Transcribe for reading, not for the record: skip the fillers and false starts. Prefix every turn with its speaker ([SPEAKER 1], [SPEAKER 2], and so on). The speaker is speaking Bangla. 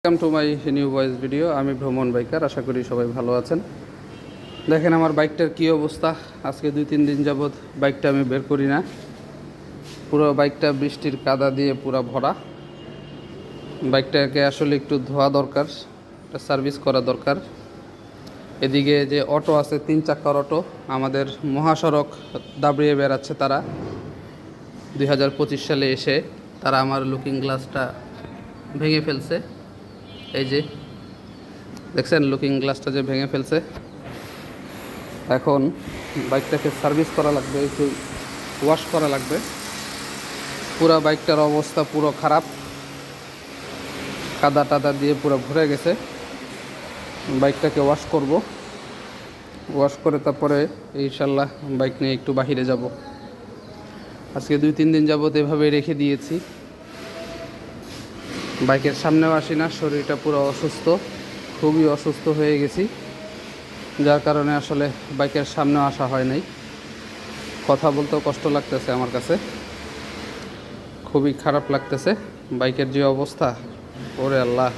[SPEAKER 1] Welcome to my new voice video. আমি ভ্রমণ বাইকার, আশা করি সবাই ভালো আছেন। দেখেন আমার বাইকটার কি অবস্থা। আজকে 2-3 দিন যাবৎ বাইকটা আমি বের করি না। পুরো বাইকটা বৃষ্টির কাদা দিয়ে পুরো ভরা। বাইকটাকে আসলে একটু ধোয়া দরকার, একটা সার্ভিস করা দরকার। এদিকে যে অটো আছে 3 চাকার অটো, আমাদের মহাসড়ক দাবড়িয়ে বেড়াচ্ছে তারা। 2025 সালে এসে তারা আমার লুকিং গ্লাসটা ভেঙে ফেলছে। এই যে দেখছেন লুকিং গ্লাসটা যে ভেঙে ফেলছে। এখন বাইকটাকে সার্ভিস করা লাগবে, একটু ওয়াশ করা লাগবে। পুরো বাইকটার অবস্থা পুরো খারাপ, কাদা টাদা দিয়ে পুরো ভরে গেছে। বাইকটাকে ওয়াশ করব, ওয়াশ করে তারপরে ইনশাল্লাহ বাইক নিয়ে একটু বাহিরে যাব। আজকে 2-3 দিন যাবত এভাবে রেখে দিয়েছি। বাইকের সামনেও আসি না, শরীরটা পুরো অসুস্থ, খুবই অসুস্থ হয়ে গেছি, যার কারণে আসলে বাইকের সামনেও আসা হয় নাই। কথা বলতেও কষ্ট লাগতেছে, আমার কাছে খুবই খারাপ লাগতেছে। বাইকের যে অবস্থা, ওরে আল্লাহ।